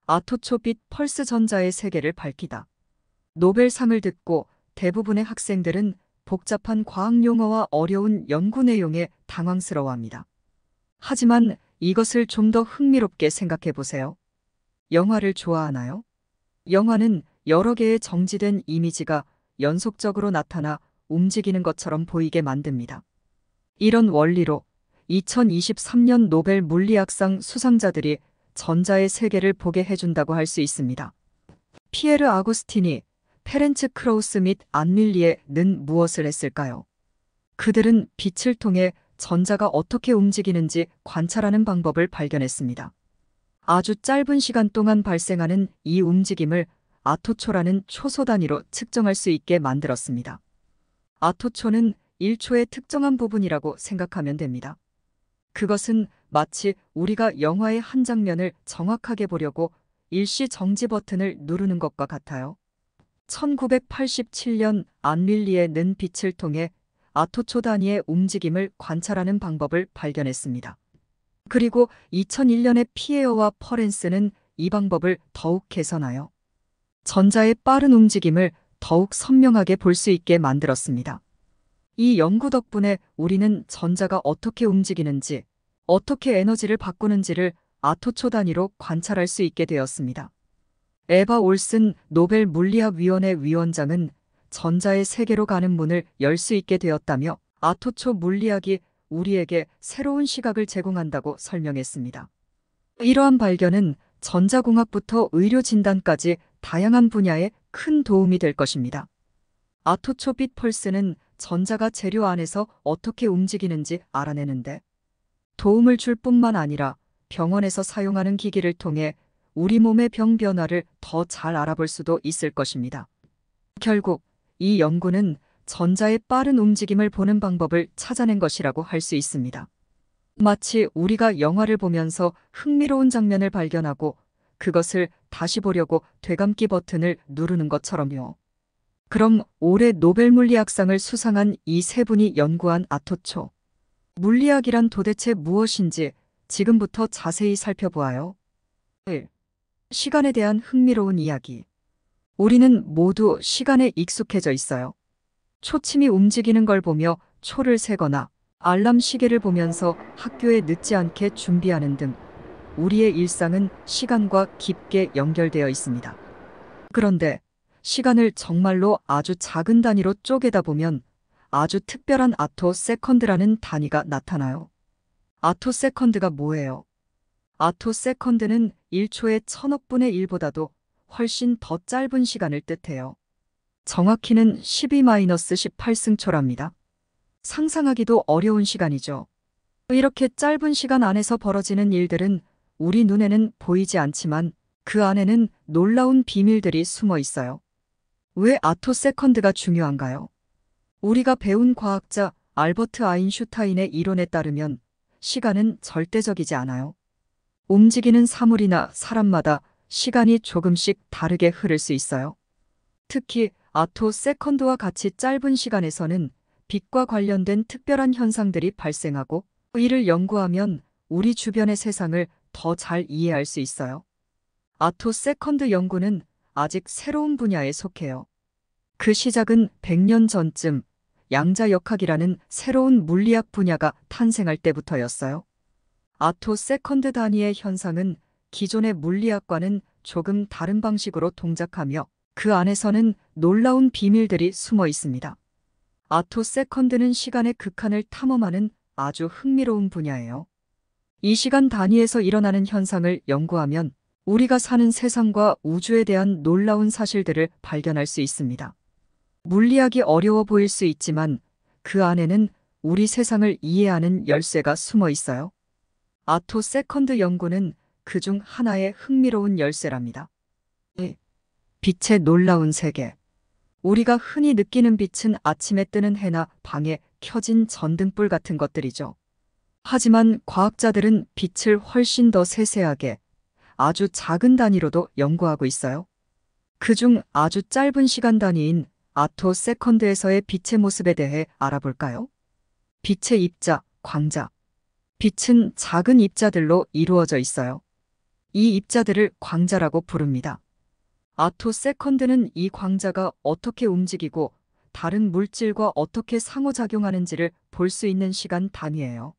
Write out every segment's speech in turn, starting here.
아토초빛 펄스 전자의 세계를 밝히다. 노벨상을 듣고 대부분의 학생들은 복잡한 과학 용어와 어려운 연구 내용에 당황스러워합니다. 하지만 이것을 좀 더 흥미롭게 생각해 보세요. 영화를 좋아하나요? 영화는 여러 개의 정지된 이미지가 연속적으로 나타나 움직이는 것처럼 보이게 만듭니다. 이런 원리로 2023년 노벨 물리학상 수상자들이 전자의 세계를 보게 해준다고 할 수 있습니다. 피에르 아구스티니, 페렌츠 크라우스 및 안밀리에는 무엇을 했을까요? 그들은 빛을 통해 전자가 어떻게 움직이는지 관찰하는 방법을 발견했습니다. 아주 짧은 시간 동안 발생하는 이 움직임을 아토초라는 초소 단위로 측정할 수 있게 만들었습니다. 아토초는 1초의 특정한 부분이라고 생각하면 됩니다. 그것은 마치 우리가 영화의 한 장면을 정확하게 보려고 일시 정지 버튼을 누르는 것과 같아요. 1987년 안밀리에는 빛을 통해 아토초 단위의 움직임을 관찰하는 방법을 발견했습니다. 그리고 2001년에 피에어와 퍼렌스는 이 방법을 더욱 개선하여 전자의 빠른 움직임을 더욱 선명하게 볼 수 있게 만들었습니다. 이 연구 덕분에 우리는 전자가 어떻게 움직이는지, 어떻게 에너지를 바꾸는지를 아토초 단위로 관찰할 수 있게 되었습니다. 에바 올슨 노벨 물리학위원회 위원장은 전자의 세계로 가는 문을 열 수 있게 되었다며 아토초 물리학이 우리에게 새로운 시각을 제공한다고 설명했습니다. 이러한 발견은 전자공학부터 의료진단까지 다양한 분야에 큰 도움이 될 것입니다. 아토초 빛 펄스는 전자가 재료 안에서 어떻게 움직이는지 알아내는데 도움을 줄 뿐만 아니라 병원에서 사용하는 기기를 통해 우리 몸의 병 변화를 더 잘 알아볼 수도 있을 것입니다. 결국 이 연구는 전자의 빠른 움직임을 보는 방법을 찾아낸 것이라고 할 수 있습니다. 마치 우리가 영화를 보면서 흥미로운 장면을 발견하고 그것을 다시 보려고 되감기 버튼을 누르는 것처럼요. 그럼 올해 노벨 물리학상을 수상한 이 세 분이 연구한 아토초. 물리학이란 도대체 무엇인지 지금부터 자세히 살펴보아요. 1. 시간에 대한 흥미로운 이야기. 우리는 모두 시간에 익숙해져 있어요. 초침이 움직이는 걸 보며 초를 세거나 알람 시계를 보면서 학교에 늦지 않게 준비하는 등 우리의 일상은 시간과 깊게 연결되어 있습니다. 그런데 시간을 정말로 아주 작은 단위로 쪼개다 보면 아주 특별한 아토 세컨드라는 단위가 나타나요. 아토 세컨드가 뭐예요? 아토 세컨드는 1초의 1000억분의 1보다도 훨씬 더 짧은 시간을 뜻해요. 정확히는 12-18승초랍니다. 상상하기도 어려운 시간이죠. 이렇게 짧은 시간 안에서 벌어지는 일들은 우리 눈에는 보이지 않지만 그 안에는 놀라운 비밀들이 숨어 있어요. 왜 아토 세컨드가 중요한가요? 우리가 배운 과학자 알버트 아인슈타인의 이론에 따르면 시간은 절대적이지 않아요. 움직이는 사물이나 사람마다 시간이 조금씩 다르게 흐를 수 있어요. 특히 아토 세컨드와 같이 짧은 시간에서는 빛과 관련된 특별한 현상들이 발생하고 이를 연구하면 우리 주변의 세상을 더 잘 이해할 수 있어요. 아토 세컨드 연구는 아직 새로운 분야에 속해요. 그 시작은 100년 전쯤 양자역학이라는 새로운 물리학 분야가 탄생할 때부터였어요. 아토 세컨드 단위의 현상은 기존의 물리학과는 조금 다른 방식으로 동작하며 그 안에서는 놀라운 비밀들이 숨어 있습니다. 아토 세컨드는 시간의 극한을 탐험하는 아주 흥미로운 분야예요. 이 시간 단위에서 일어나는 현상을 연구하면 우리가 사는 세상과 우주에 대한 놀라운 사실들을 발견할 수 있습니다. 물리학이 어려워 보일 수 있지만 그 안에는 우리 세상을 이해하는 열쇠가 숨어 있어요. 아토 세컨드 연구는 그중 하나의 흥미로운 열쇠랍니다. 빛의 놀라운 세계. 우리가 흔히 느끼는 빛은 아침에 뜨는 해나 방에 켜진 전등불 같은 것들이죠. 하지만 과학자들은 빛을 훨씬 더 세세하게 아주 작은 단위로도 연구하고 있어요. 그중 아주 짧은 시간 단위인 아토 세컨드에서의 빛의 모습에 대해 알아볼까요? 빛의 입자, 광자. 빛은 작은 입자들로 이루어져 있어요. 이 입자들을 광자라고 부릅니다. 아토세컨드는 이 광자가 어떻게 움직이고 다른 물질과 어떻게 상호작용하는지를 볼 수 있는 시간 단위예요.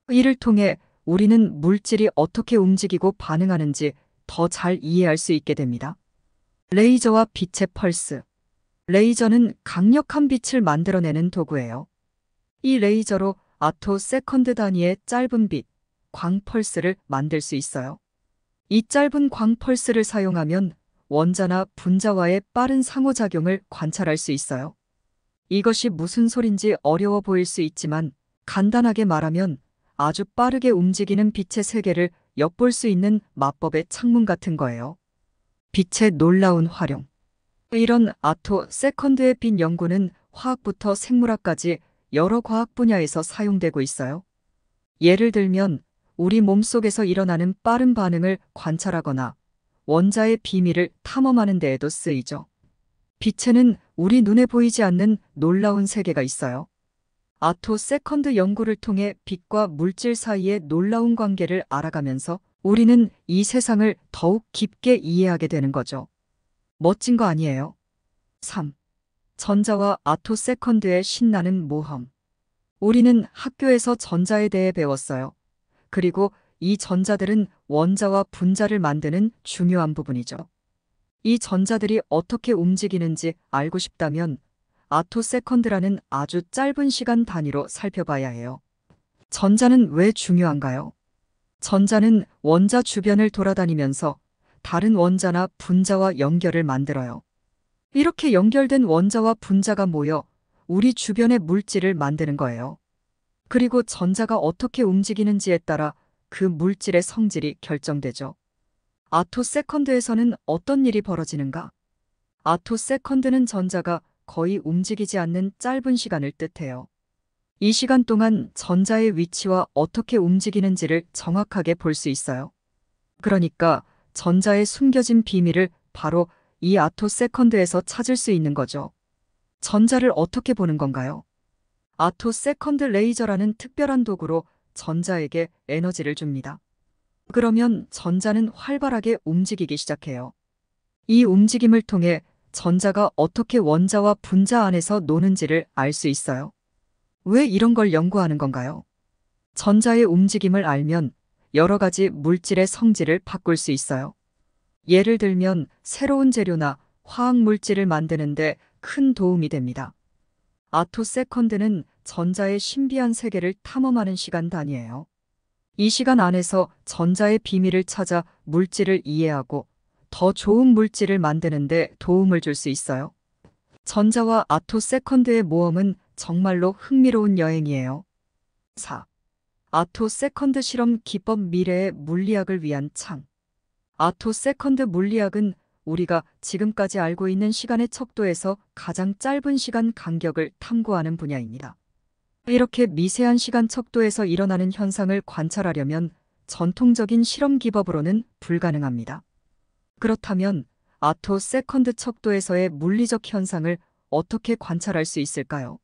이를 통해 우리는 물질이 어떻게 움직이고 반응하는지 더 잘 이해할 수 있게 됩니다. 레이저와 빛의 펄스. 레이저는 강력한 빛을 만들어내는 도구예요. 이 레이저로 아토세컨드 단위의 짧은 빛, 광펄스를 만들 수 있어요. 이 짧은 광펄스를 사용하면 원자나 분자와의 빠른 상호작용을 관찰할 수 있어요. 이것이 무슨 소린지 어려워 보일 수 있지만 간단하게 말하면 아주 빠르게 움직이는 빛의 세계를 엿볼 수 있는 마법의 창문 같은 거예요. 빛의 놀라운 활용. 이런 아토세컨드의 빛 연구는 화학부터 생물학까지 여러 과학 분야에서 사용되고 있어요. 예를 들면 우리 몸속에서 일어나는 빠른 반응을 관찰하거나 원자의 비밀을 탐험하는 데에도 쓰이죠. 빛에는 우리 눈에 보이지 않는 놀라운 세계가 있어요. 아토세컨드 연구를 통해 빛과 물질 사이의 놀라운 관계를 알아가면서 우리는 이 세상을 더욱 깊게 이해하게 되는 거죠. 멋진 거 아니에요? 3. 전자와 아토세컨드의 신나는 모험. 우리는 학교에서 전자에 대해 배웠어요. 그리고 이 전자들은 원자와 분자를 만드는 중요한 부분이죠. 이 전자들이 어떻게 움직이는지 알고 싶다면 아토세컨드라는 아주 짧은 시간 단위로 살펴봐야 해요. 전자는 왜 중요한가요? 전자는 원자 주변을 돌아다니면서 다른 원자나 분자와 연결을 만들어요. 이렇게 연결된 원자와 분자가 모여 우리 주변의 물질을 만드는 거예요. 그리고 전자가 어떻게 움직이는지에 따라 그 물질의 성질이 결정되죠. 아토세컨드에서는 어떤 일이 벌어지는가? 아토세컨드는 전자가 거의 움직이지 않는 짧은 시간을 뜻해요. 이 시간 동안 전자의 위치와 어떻게 움직이는지를 정확하게 볼 수 있어요. 그러니까 전자의 숨겨진 비밀을 바로 이 아토세컨드에서 찾을 수 있는 거죠. 전자를 어떻게 보는 건가요? 아토세컨드 레이저라는 특별한 도구로 전자에게 에너지를 줍니다. 그러면 전자는 활발하게 움직이기 시작해요. 이 움직임을 통해 전자가 어떻게 원자와 분자 안에서 노는지를 알 수 있어요. 왜 이런 걸 연구하는 건가요? 전자의 움직임을 알면 여러 가지 물질의 성질을 바꿀 수 있어요. 예를 들면 새로운 재료나 화학 물질을 만드는데 큰 도움이 됩니다. 아토세컨드는 전자의 신비한 세계를 탐험하는 시간 단위예요. 이 시간 안에서 전자의 비밀을 찾아 물질을 이해하고 더 좋은 물질을 만드는데 도움을 줄 수 있어요. 전자와 아토세컨드의 모험은 정말로 흥미로운 여행이에요. 4. 아토세컨드 실험 기법 미래의 물리학을 위한 창. 아토세컨드 물리학은 우리가 지금까지 알고 있는 시간의 척도에서 가장 짧은 시간 간격을 탐구하는 분야입니다. 이렇게 미세한 시간 척도에서 일어나는 현상을 관찰하려면 전통적인 실험 기법으로는 불가능합니다. 그렇다면 아토세컨드 척도에서의 물리적 현상을 어떻게 관찰할 수 있을까요?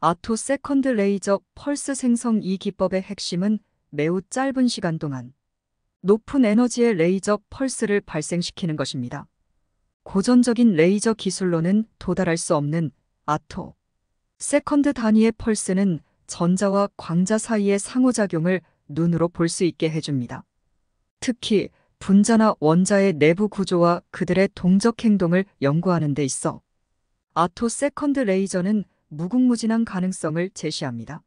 아토세컨드 레이저 펄스 생성 이 기법의 핵심은 매우 짧은 시간 동안 높은 에너지의 레이저 펄스를 발생시키는 것입니다. 고전적인 레이저 기술로는 도달할 수 없는 아토 세컨드 단위의 펄스는 전자와 광자 사이의 상호작용을 눈으로 볼 수 있게 해줍니다. 특히 분자나 원자의 내부 구조와 그들의 동적 행동을 연구하는 데 있어 아토세컨드 레이저는 무궁무진한 가능성을 제시합니다.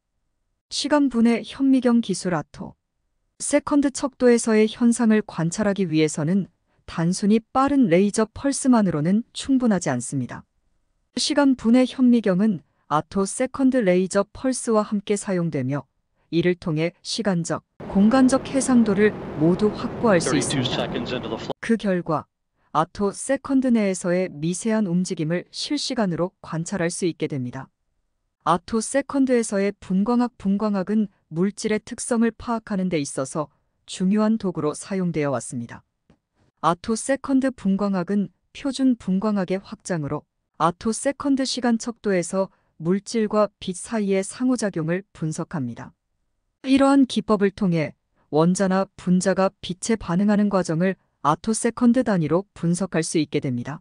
시간분해 현미경 기술 아토 세컨드 척도에서의 현상을 관찰하기 위해서는 단순히 빠른 레이저 펄스만으로는 충분하지 않습니다. 시간 분해 현미경은 아토세컨드 레이저 펄스와 함께 사용되며 이를 통해 시간적, 공간적 해상도를 모두 확보할 수 있습니다. 그 결과 아토세컨드 내에서의 미세한 움직임을 실시간으로 관찰할 수 있게 됩니다. 아토세컨드에서의 분광학은 물질의 특성을 파악하는 데 있어서 중요한 도구로 사용되어 왔습니다. 아토세컨드 분광학은 표준 분광학의 확장으로 아토세컨드 시간 척도에서 물질과 빛 사이의 상호작용을 분석합니다. 이러한 기법을 통해 원자나 분자가 빛에 반응하는 과정을 아토세컨드 단위로 분석할 수 있게 됩니다.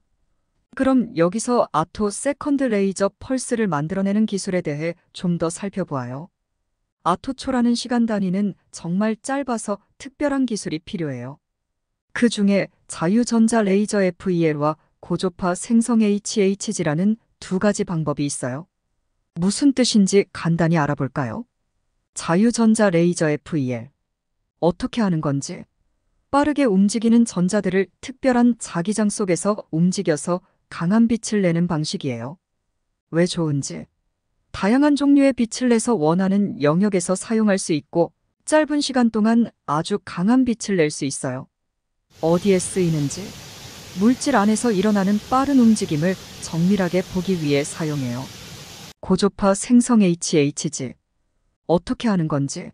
그럼 여기서 아토세컨드 레이저 펄스를 만들어내는 기술에 대해 좀 더 살펴보아요. 아토초라는 시간 단위는 정말 짧아서 특별한 기술이 필요해요. 그 중에 자유전자 레이저 FEL과 고조파 생성 HHG라는 두 가지 방법이 있어요. 무슨 뜻인지 간단히 알아볼까요? 자유전자 레이저 FEL. 어떻게 하는 건지. 빠르게 움직이는 전자들을 특별한 자기장 속에서 움직여서 강한 빛을 내는 방식이에요. 왜 좋은지. 다양한 종류의 빛을 내서 원하는 영역에서 사용할 수 있고 짧은 시간 동안 아주 강한 빛을 낼 수 있어요. 어디에 쓰이는지. 물질 안에서 일어나는 빠른 움직임을 정밀하게 보기 위해 사용해요. 고조파 생성 HHG. 어떻게 하는 건지.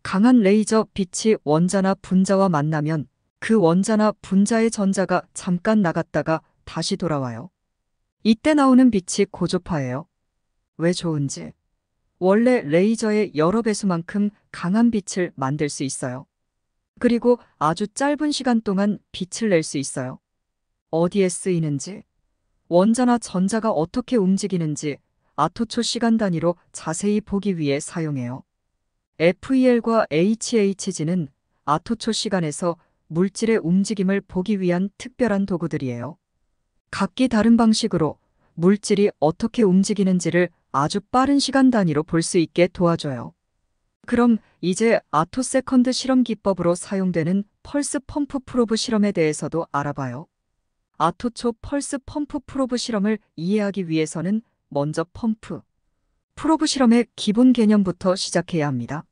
강한 레이저 빛이 원자나 분자와 만나면 그 원자나 분자의 전자가 잠깐 나갔다가 다시 돌아와요. 이때 나오는 빛이 고조파예요. 왜 좋은지. 원래 레이저의 여러 배수만큼 강한 빛을 만들 수 있어요. 그리고 아주 짧은 시간 동안 빛을 낼 수 있어요. 어디에 쓰이는지, 원자나 전자가 어떻게 움직이는지 아토초 시간 단위로 자세히 보기 위해 사용해요. FEL과 HHG는 아토초 시간에서 물질의 움직임을 보기 위한 특별한 도구들이에요. 각기 다른 방식으로 물질이 어떻게 움직이는지를 아주 빠른 시간 단위로 볼 수 있게 도와줘요. 그럼 이제 아토세컨드 실험 기법으로 사용되는 펄스 펌프 프로브 실험에 대해서도 알아봐요. 아토초 펄스 펌프 프로브 실험을 이해하기 위해서는 먼저 펌프, 프로브 실험의 기본 개념부터 시작해야 합니다.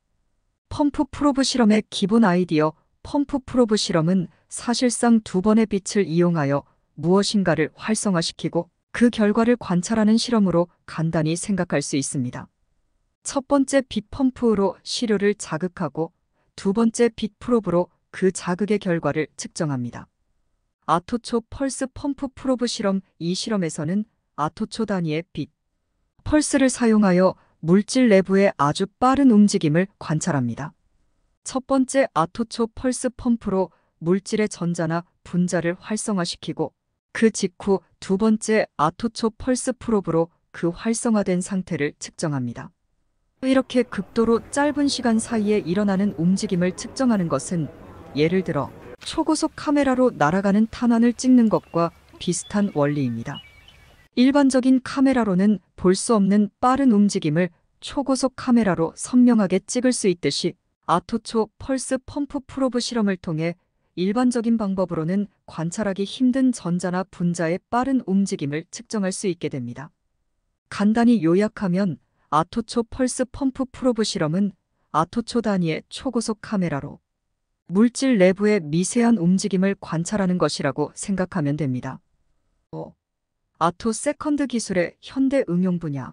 펌프 프로브 실험의 기본 아이디어. 펌프 프로브 실험은 사실상 두 번의 빛을 이용하여 무엇인가를 활성화시키고 그 결과를 관찰하는 실험으로 간단히 생각할 수 있습니다. 첫 번째 빛 펌프로 시료를 자극하고 두 번째 빛 프로브로 그 자극의 결과를 측정합니다. 아토초 펄스 펌프 프로브 실험. 이 실험에서는 아토초 단위의 빛, 펄스를 사용하여 물질 내부의 아주 빠른 움직임을 관찰합니다. 첫 번째 아토초 펄스 펌프로 물질의 전자나 분자를 활성화시키고 그 직후 두 번째 아토초 펄스 프로브로 그 활성화된 상태를 측정합니다. 이렇게 극도로 짧은 시간 사이에 일어나는 움직임을 측정하는 것은 예를 들어 초고속 카메라로 날아가는 탄환을 찍는 것과 비슷한 원리입니다. 일반적인 카메라로는 볼 수 없는 빠른 움직임을 초고속 카메라로 선명하게 찍을 수 있듯이 아토초 펄스 펌프 프로브 실험을 통해 일반적인 방법으로는 관찰하기 힘든 전자나 분자의 빠른 움직임을 측정할 수 있게 됩니다. 간단히 요약하면 아토초 펄스 펌프 프로브 실험은 아토초 단위의 초고속 카메라로 물질 내부의 미세한 움직임을 관찰하는 것이라고 생각하면 됩니다. 아토세컨드 기술의 현대 응용 분야.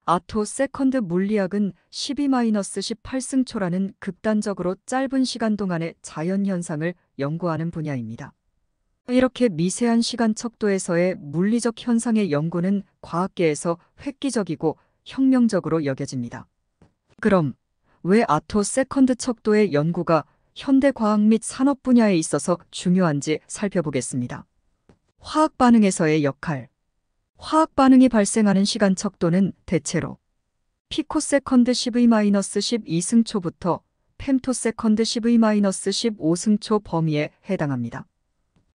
아토세컨드 물리학은 12-18승초라는 극단적으로 짧은 시간 동안의 자연현상을 연구하는 분야입니다. 이렇게 미세한 시간 척도에서의 물리적 현상의 연구는 과학계에서 획기적이고 혁명적으로 여겨집니다. 그럼 왜 아토세컨드 척도의 연구가 현대 과학 및 산업 분야에 있어서 중요한지 살펴보겠습니다. 화학 반응에서의 역할. 화학 반응이 발생하는 시간 척도는 대체로 피코세컨드 10^-12승초부터 펜토세컨드 10^-15승초 범위에 해당합니다.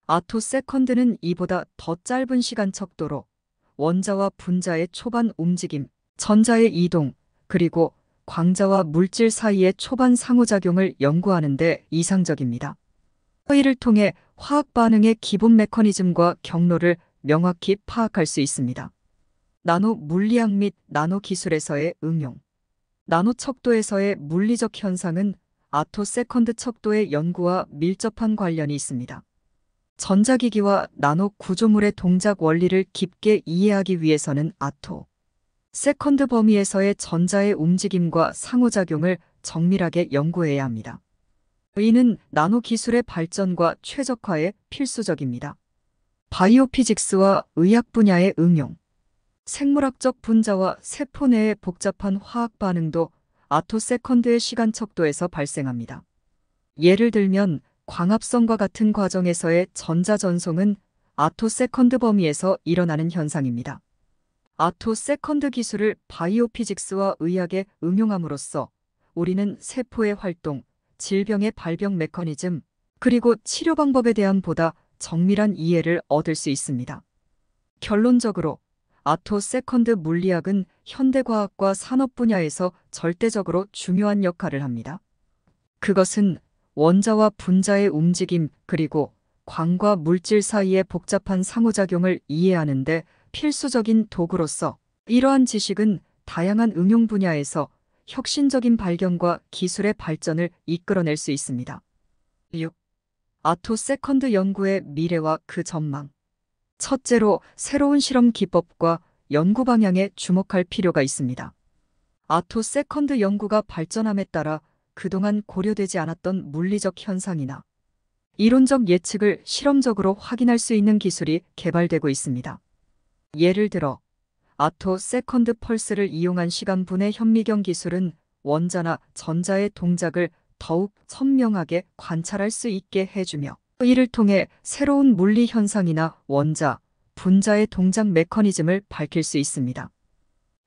아토세컨드는 이보다 더 짧은 시간 척도로 원자와 분자의 초반 움직임, 전자의 이동, 그리고 광자와 물질 사이의 초반 상호작용을 연구하는 데 이상적입니다. 이를 통해 화학 반응의 기본 메커니즘과 경로를 명확히 파악할 수 있습니다. 나노 물리학 및 나노 기술에서의 응용. 나노 척도에서의 물리적 현상은 아토세컨드 척도의 연구와 밀접한 관련이 있습니다. 전자기기와 나노 구조물의 동작 원리를 깊게 이해하기 위해서는 아토 세컨드 범위에서의 전자의 움직임과 상호작용을 정밀하게 연구해야 합니다. 이는 나노 기술의 발전과 최적화에 필수적입니다. 바이오 피직스와 의학 분야의 응용. 생물학적 분자와 세포 내의 복잡한 화학 반응도 아토세컨드의 시간 척도에서 발생합니다. 예를 들면 광합성과 같은 과정에서의 전자전송은 아토 세컨드 범위에서 일어나는 현상입니다. 아토 세컨드 기술을 바이오 피직스와 의학에 응용함으로써 우리는 세포의 활동, 질병의 발병 메커니즘, 그리고 치료 방법에 대한 보다 정밀한 이해를 얻을 수 있습니다. 결론적으로 아토 세컨드 물리학은 현대과학과 산업 분야에서 절대적으로 중요한 역할을 합니다. 그것은 원자와 분자의 움직임 그리고 광과 물질 사이의 복잡한 상호작용을 이해하는 데 필수적인 도구로서 이러한 지식은 다양한 응용 분야에서 혁신적인 발견과 기술의 발전을 이끌어낼 수 있습니다. 6. 아토 세컨드 연구의 미래와 그 전망. 첫째로 새로운 실험 기법과 연구 방향에 주목할 필요가 있습니다. 아토 세컨드 연구가 발전함에 따라 그동안 고려되지 않았던 물리적 현상이나 이론적 예측을 실험적으로 확인할 수 있는 기술이 개발되고 있습니다. 예를 들어 아토 세컨드 펄스를 이용한 시간분해 현미경 기술은 원자나 전자의 동작을 더욱 선명하게 관찰할 수 있게 해주며 이를 통해 새로운 물리 현상이나 원자, 분자의 동작 메커니즘을 밝힐 수 있습니다.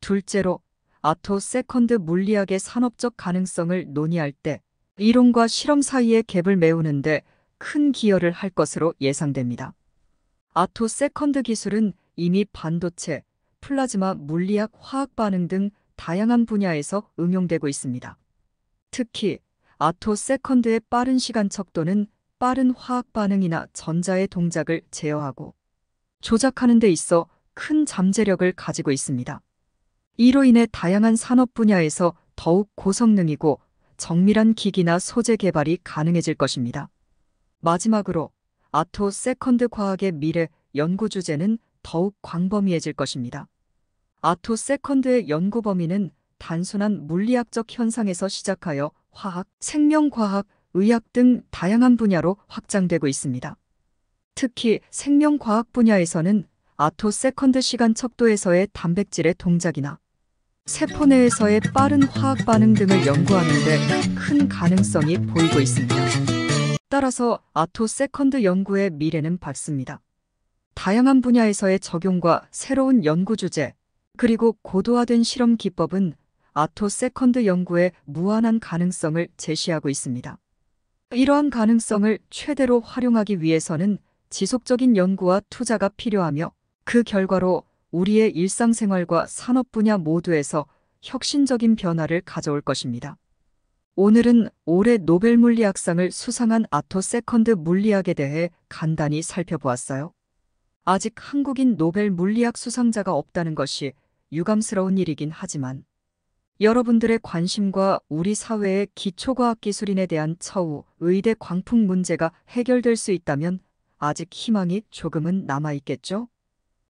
둘째로 아토 세컨드 물리학의 산업적 가능성을 논의할 때 이론과 실험 사이의 갭을 메우는데 큰 기여를 할 것으로 예상됩니다. 아토 세컨드 기술은 이미 반도체, 플라즈마 물리학 화학 반응 등 다양한 분야에서 응용되고 있습니다. 특히 아토 세컨드의 빠른 시간 척도는 빠른 화학 반응이나 전자의 동작을 제어하고 조작하는 데 있어 큰 잠재력을 가지고 있습니다. 이로 인해 다양한 산업 분야에서 더욱 고성능이고 정밀한 기기나 소재 개발이 가능해질 것입니다. 마지막으로 아토 세컨드 과학의 미래 연구 주제는 더욱 광범위해질 것입니다. 아토 세컨드의 연구 범위는 단순한 물리학적 현상에서 시작하여 화학, 생명과학, 의학 등 다양한 분야로 확장되고 있습니다. 특히 생명과학 분야에서는 아토 세컨드 시간 척도에서의 단백질의 동작이나 세포 내에서의 빠른 화학 반응 등을 연구하는 데 큰 가능성이 보이고 있습니다. 따라서 아토 세컨드 연구의 미래는 밝습니다. 다양한 분야에서의 적용과 새로운 연구 주제, 그리고 고도화된 실험 기법은 아토 세컨드 연구의 무한한 가능성을 제시하고 있습니다. 이러한 가능성을 최대로 활용하기 위해서는 지속적인 연구와 투자가 필요하며 그 결과로 우리의 일상생활과 산업 분야 모두에서 혁신적인 변화를 가져올 것입니다. 오늘은 올해 노벨 물리학상을 수상한 아토 세컨드 물리학에 대해 간단히 살펴보았어요. 아직 한국인 노벨 물리학 수상자가 없다는 것이 유감스러운 일이긴 하지만 여러분들의 관심과 우리 사회의 기초과학기술인에 대한 처우, 의대 광풍 문제가 해결될 수 있다면 아직 희망이 조금은 남아있겠죠?